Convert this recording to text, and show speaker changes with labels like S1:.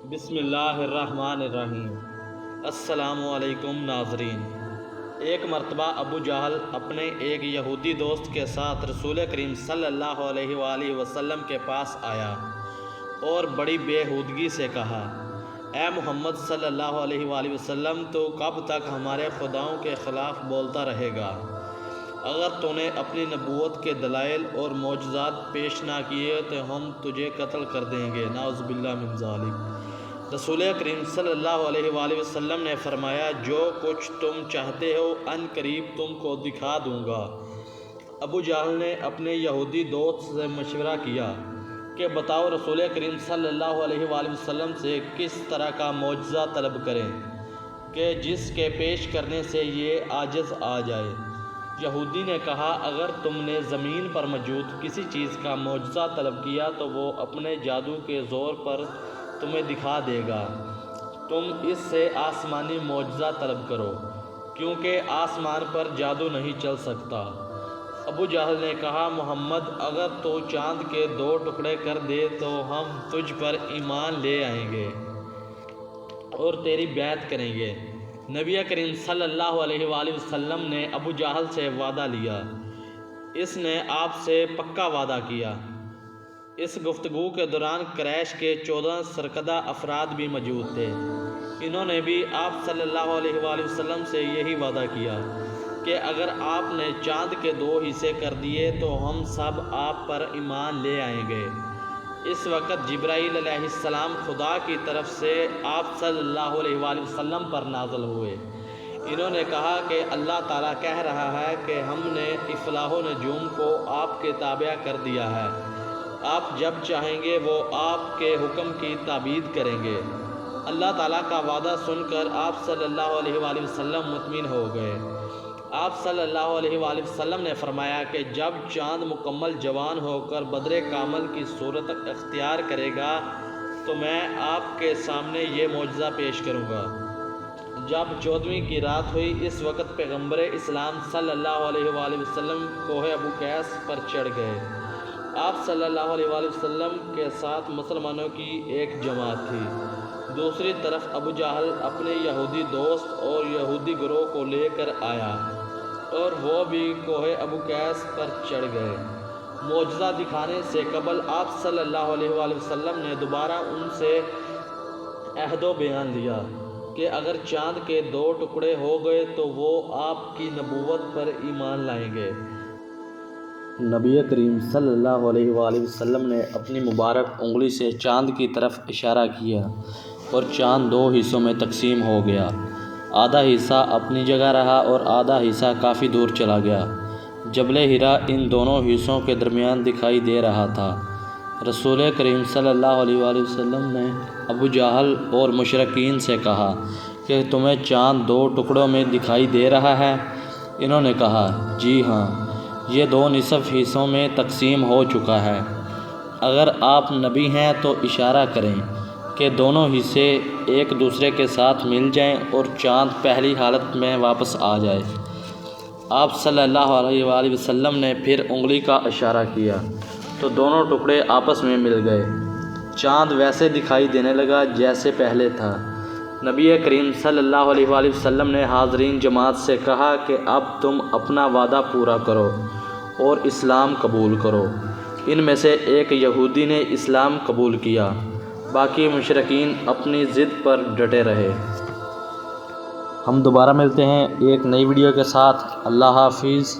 S1: بسم اللہ الرحمن الرحیم۔ السلام علیکم ناظرین۔ ایک مرتبہ ابو جہل اپنے ایک یہودی دوست کے ساتھ رسول کریم صلی اللہ علیہ وآلہ وسلم کے پاس آیا اور بڑی بےہودگی سے کہا، اے محمد صلی اللہ علیہ وآلہ وسلم، تو کب تک ہمارے خداؤں کے خلاف بولتا رہے گا؟ اگر تو نے اپنی نبوت کے دلائل اور معجزات پیش نہ کیے تو ہم تجھے قتل کر دیں گے، نعوذ باللہ من ذالک۔ رسول کریم صلی اللہ علیہ وآلہ وسلم نے فرمایا، جو کچھ تم چاہتے ہو ان قریب تم کو دکھا دوں گا۔ ابو جہل نے اپنے یہودی دوست سے مشورہ کیا کہ بتاؤ رسول کریم صلی اللہ علیہ وآلہ وسلم سے کس طرح کا معجزہ طلب کریں کہ جس کے پیش کرنے سے یہ عاجز آ جائے۔ یہودی نے کہا، اگر تم نے زمین پر موجود کسی چیز کا معجزہ طلب کیا تو وہ اپنے جادو کے زور پر تمہیں دکھا دے گا۔ تم اس سے آسمانی معجزہ طلب کرو، کیونکہ آسمان پر جادو نہیں چل سکتا۔ ابو جہل نے کہا، محمد، اگر تو چاند کے 2 ٹکڑے کر دے تو ہم تجھ پر ایمان لے آئیں گے اور تیری بیعت کریں گے۔ نبی کریم صلی اللہ علیہ وآلہ وسلم نے ابو جہل سے وعدہ لیا۔ اس نے آپ سے پکا وعدہ کیا۔ اس گفتگو کے دوران قریش کے 14 سرکردہ افراد بھی موجود تھے۔ انہوں نے بھی آپ صلی اللہ علیہ وآلہ وسلم سے یہی وعدہ کیا کہ اگر آپ نے چاند کے 2 حصے کر دیے تو ہم سب آپ پر ایمان لے آئیں گے۔ اس وقت جبرائیل علیہ السلام خدا کی طرف سے آپ صلی اللہ علیہ وآلہ وسلم پر نازل ہوئے۔ انہوں نے کہا کہ اللہ تعالیٰ کہہ رہا ہے کہ ہم نے افلاح و نجوم کو آپ کے تابع کر دیا ہے، آپ جب چاہیں گے وہ آپ کے حکم کی تعبید کریں گے۔ اللہ تعالیٰ کا وعدہ سن کر آپ صلی اللہ علیہ وآلہ وسلم مطمئن ہو گئے۔ آپ صلی اللہ علیہ وآلہ وسلم نے فرمایا کہ جب چاند مکمل جوان ہو کر بدر کامل کی صورت اختیار کرے گا تو میں آپ کے سامنے یہ معجزہ پیش کروں گا۔ جب 14ویں کی رات ہوئی، اس وقت پیغمبر اسلام صلی اللہ علیہ وآلہ وسلم کوہ ابو قیس پر چڑھ گئے۔ آپ صلی اللہ علیہ وآلہ وسلم کے ساتھ مسلمانوں کی ایک جماعت تھی۔ دوسری طرف ابو جہل اپنے یہودی دوست اور یہودی گروہ کو لے کر آیا اور وہ بھی کوہ ابو قیس پر چڑھ گئے۔ معجزہ دکھانے سے قبل آپ صلی اللہ علیہ وآلہ وسلم نے دوبارہ ان سے عہد و بیان لیا کہ اگر چاند کے 2 ٹکڑے ہو گئے تو وہ آپ کی نبوت پر ایمان لائیں گے۔ نبی کریم صلی اللہ علیہ وآلہ وسلم نے اپنی مبارک انگلی سے چاند کی طرف اشارہ کیا اور چاند 2 حصوں میں تقسیم ہو گیا۔ آدھا حصہ اپنی جگہ رہا اور آدھا حصہ کافی دور چلا گیا۔ جبل حرا ان دونوں حصوں کے درمیان دکھائی دے رہا تھا۔ رسول کریم صلی اللہ علیہ وآلہ وسلم نے ابو جہل اور مشرکین سے کہا کہ تمہیں چاند 2 ٹکڑوں میں دکھائی دے رہا ہے؟ انہوں نے کہا، جی ہاں، یہ 2 نصف حصوں میں تقسیم ہو چکا ہے۔ اگر آپ نبی ہیں تو اشارہ کریں کہ دونوں حصے ایک دوسرے کے ساتھ مل جائیں اور چاند پہلی حالت میں واپس آ جائے۔ آپ صلی اللہ علیہ وآلہ وسلم نے پھر انگلی کا اشارہ کیا تو دونوں ٹکڑے آپس میں مل گئے۔ چاند ویسے دکھائی دینے لگا جیسے پہلے تھا۔ نبی کریم صلی اللہ علیہ وآلہ وسلم نے حاضرین جماعت سے کہا کہ اب تم اپنا وعدہ پورا کرو اور اسلام قبول کرو۔ ان میں سے ایک یہودی نے اسلام قبول کیا، باقی مشرکین اپنی ضد پر ڈٹے رہے۔ ہم دوبارہ ملتے ہیں ایک نئی ویڈیو کے ساتھ۔ اللہ حافظ۔